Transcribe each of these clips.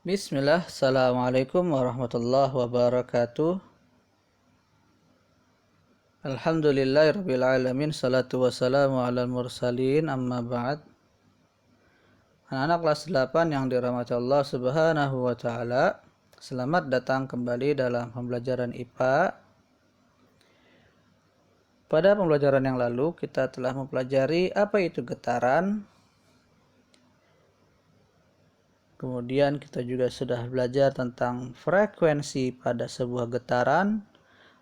Bismillah, Assalamualaikum warahmatullahi wabarakatuh. Alhamdulillahirrabbilalamin, salatu wassalamu ala mursalin, amma ba'd. Anak-anak kelas 8 yang dirahmati Allah subhanahu wa ta'ala, selamat datang kembali dalam pembelajaran IPA. Pada pembelajaran yang lalu, kita telah mempelajari apa itu getaran. Kemudian kita juga sudah belajar tentang frekuensi pada sebuah getaran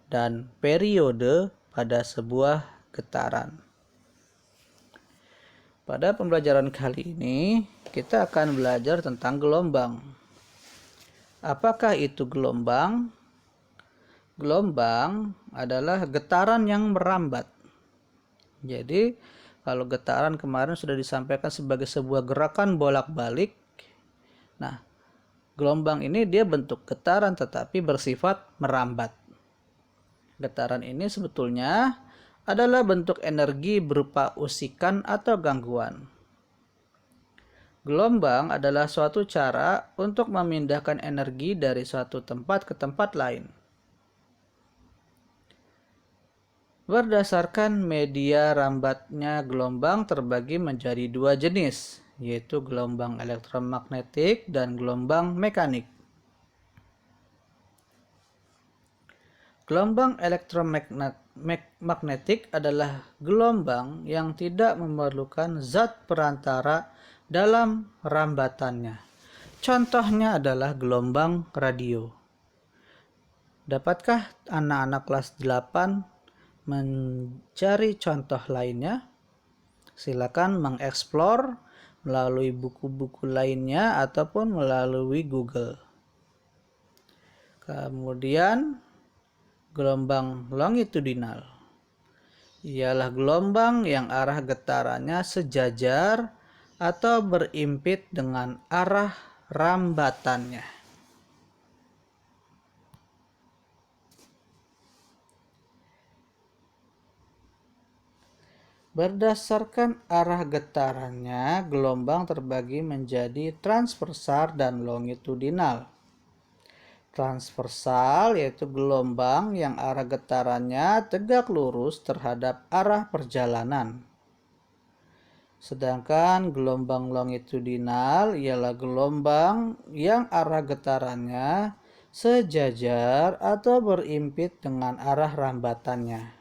dan periode pada sebuah getaran. Pada pembelajaran kali ini, kita akan belajar tentang gelombang. Apakah itu gelombang? Gelombang adalah getaran yang merambat. Jadi, kalau getaran kemarin sudah disampaikan sebagai sebuah gerakan bolak-balik. Nah, gelombang ini dia bentuk getaran tetapi bersifat merambat. Getaran ini sebetulnya adalah bentuk energi berupa usikan atau gangguan. Gelombang adalah suatu cara untuk memindahkan energi dari suatu tempat ke tempat lain. Berdasarkan media rambatnya gelombang terbagi menjadi dua jenis, yaitu gelombang elektromagnetik dan gelombang mekanik. Gelombang elektromagnetik adalah gelombang yang tidak memerlukan zat perantara dalam rambatannya. Contohnya adalah gelombang radio. Dapatkah anak-anak kelas 8 mencari contoh lainnya? Silakan mengeksplor melalui buku-buku lainnya ataupun melalui Google. Kemudian gelombang longitudinal ialah gelombang yang arah getarannya sejajar atau berimpit dengan arah rambatannya. Berdasarkan arah getarannya, gelombang terbagi menjadi transversal dan longitudinal. Transversal yaitu gelombang yang arah getarannya tegak lurus terhadap arah perjalanan. Sedangkan gelombang longitudinal ialah gelombang yang arah getarannya sejajar atau berimpit dengan arah rambatannya.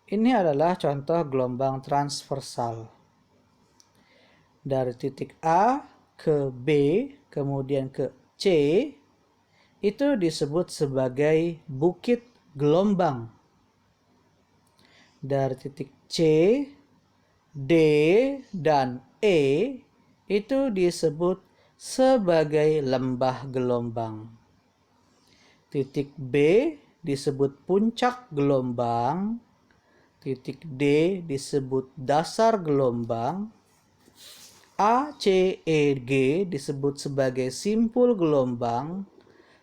Ini adalah contoh gelombang transversal. Dari titik A ke B, kemudian ke C, itu disebut sebagai bukit gelombang. Dari titik C, D, dan E, itu disebut sebagai lembah gelombang. Titik B disebut puncak gelombang. Titik D disebut dasar gelombang. A, C, E, G disebut sebagai simpul gelombang.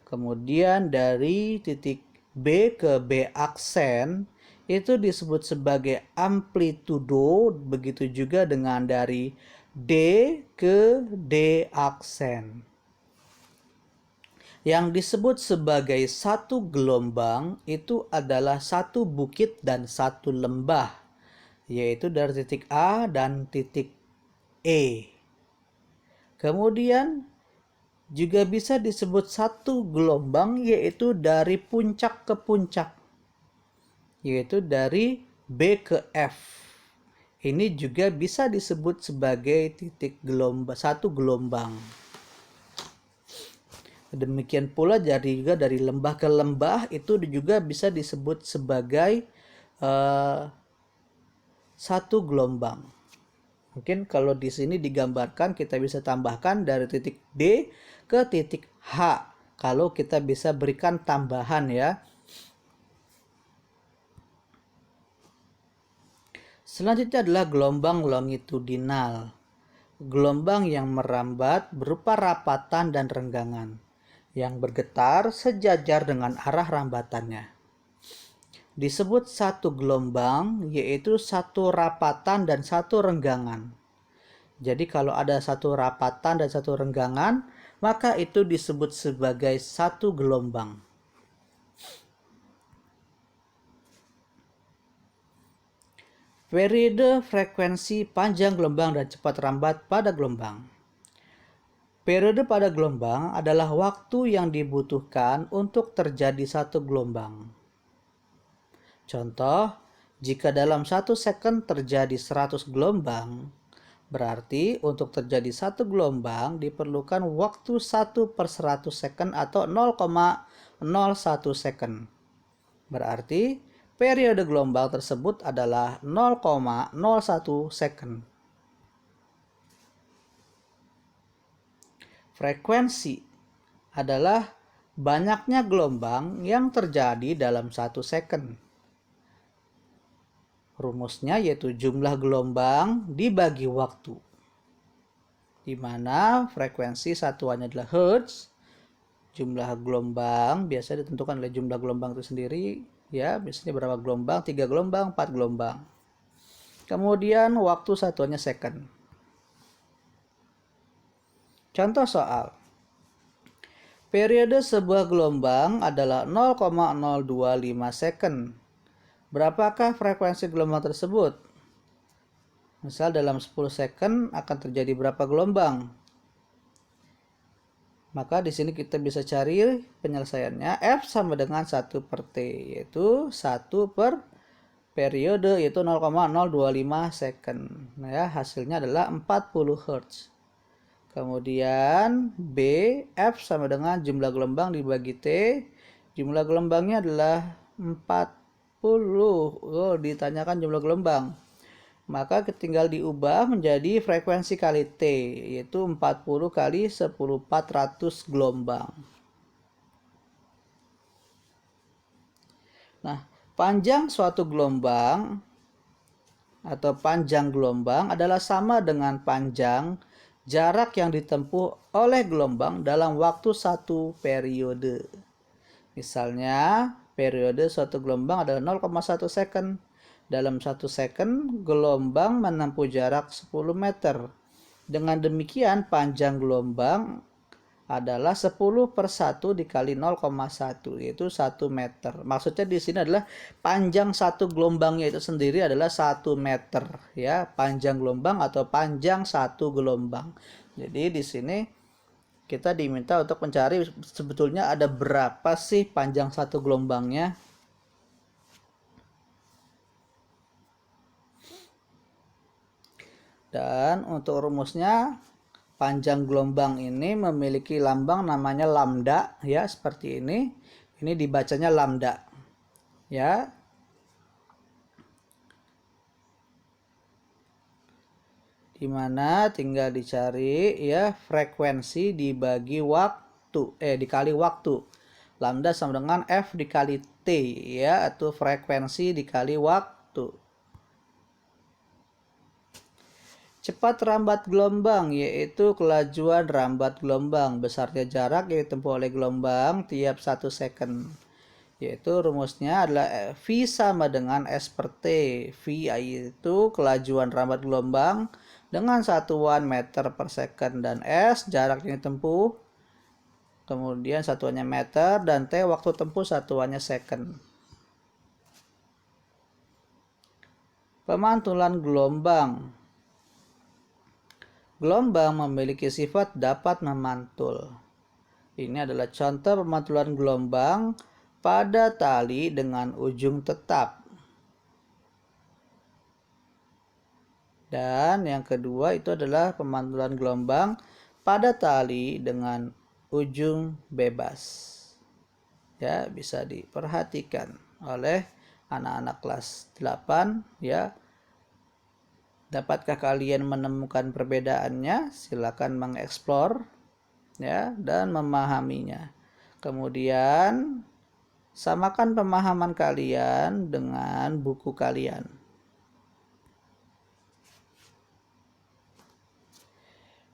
Kemudian dari titik B ke B aksen itu disebut sebagai amplitudo. Begitu juga dengan dari D ke D aksen. Yang disebut sebagai satu gelombang itu adalah satu bukit dan satu lembah, yaitu dari titik A dan titik E. Kemudian juga bisa disebut satu gelombang yaitu dari puncak ke puncak, yaitu dari B ke F. Ini juga bisa disebut sebagai titik gelombang, satu gelombang. Demikian pula juga dari lembah ke lembah itu juga bisa disebut sebagai satu gelombang. Mungkin kalau di sini digambarkan kita bisa tambahkan dari titik D ke titik H. Kalau kita bisa berikan tambahan ya. Selanjutnya adalah gelombang longitudinal. Gelombang yang merambat berupa rapatan dan renggangan yang bergetar sejajar dengan arah rambatannya. Disebut satu gelombang yaitu satu rapatan dan satu renggangan. Jadi kalau ada satu rapatan dan satu renggangan, maka itu disebut sebagai satu gelombang. Periode, frekuensi, panjang gelombang, dan cepat rambat pada gelombang. Periode pada gelombang adalah waktu yang dibutuhkan untuk terjadi satu gelombang. Contoh, jika dalam 1 second terjadi 100 gelombang, berarti untuk terjadi satu gelombang diperlukan waktu 1/100 second atau 0,01 second. Berarti periode gelombang tersebut adalah 0,01 second. Frekuensi adalah banyaknya gelombang yang terjadi dalam 1 second. Rumusnya yaitu jumlah gelombang dibagi waktu, di mana frekuensi satuannya adalah Hertz. Jumlah gelombang biasa ditentukan oleh jumlah gelombang itu sendiri, ya, biasanya berapa gelombang, 3 gelombang, 4 gelombang. Kemudian waktu satuannya second. Contoh soal. Periode sebuah gelombang adalah 0,025 second. Berapakah frekuensi gelombang tersebut? Misal dalam 10 second akan terjadi berapa gelombang? Maka di sini kita bisa cari penyelesaiannya. F sama dengan 1/T, yaitu 1 per periode, yaitu 0,025 second. Nah, ya, hasilnya adalah 40 Hz. Kemudian B, F sama dengan jumlah gelombang dibagi T. Jumlah gelombangnya adalah 40. Oh, ditanyakan jumlah gelombang. Maka tinggal diubah menjadi frekuensi kali T, yaitu 40 kali 10/400 gelombang. Nah, panjang suatu gelombang atau panjang gelombang adalah sama dengan panjang jarak yang ditempuh oleh gelombang dalam waktu satu periode. Misalnya, periode suatu gelombang adalah 0,1 second. Dalam 1 second, gelombang menempuh jarak 10 meter. Dengan demikian, panjang gelombang adalah 10/1 dikali 0,1, yaitu 1 meter. Maksudnya di sini adalah panjang satu gelombangnya itu sendiri adalah 1 meter. Ya, panjang gelombang atau panjang satu gelombang. Jadi di sini kita diminta untuk mencari sebetulnya ada berapa sih panjang satu gelombangnya. Dan untuk rumusnya, panjang gelombang ini memiliki lambang namanya lambda, ya, seperti ini. Ini dibacanya lambda, ya. Dimana tinggal dicari, ya, frekuensi dibagi waktu, dikali waktu. Lambda sama dengan F dikali T, ya, atau frekuensi dikali waktu. Cepat rambat gelombang yaitu kelajuan rambat gelombang besarnya jarak yang ditempuh oleh gelombang tiap 1 second. Yaitu rumusnya adalah V sama dengan S per T. V yaitu kelajuan rambat gelombang dengan satuan meter per second, dan S jarak yang ditempuh, kemudian satuannya meter, dan T waktu tempuh satuannya second. Pemantulan gelombang. Gelombang memiliki sifat dapat memantul. Ini adalah contoh pemantulan gelombang pada tali dengan ujung tetap. Dan yang kedua itu adalah pemantulan gelombang pada tali dengan ujung bebas. Ya, bisa diperhatikan oleh anak-anak kelas 8, ya. Dapatkah kalian menemukan perbedaannya? Silakan mengeksplor, ya, dan memahaminya. Kemudian samakan pemahaman kalian dengan buku kalian.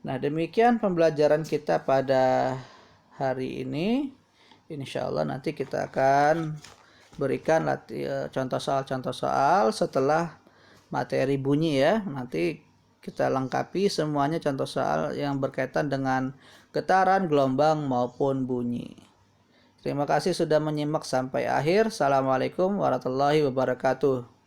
Nah, demikian pembelajaran kita pada hari ini. Insya Allah nanti kita akan berikan contoh soal setelah materi bunyi, ya. Nanti kita lengkapi semuanya contoh soal yang berkaitan dengan getaran, gelombang, maupun bunyi. Terima kasih sudah menyimak sampai akhir. Assalamualaikum warahmatullahi wabarakatuh.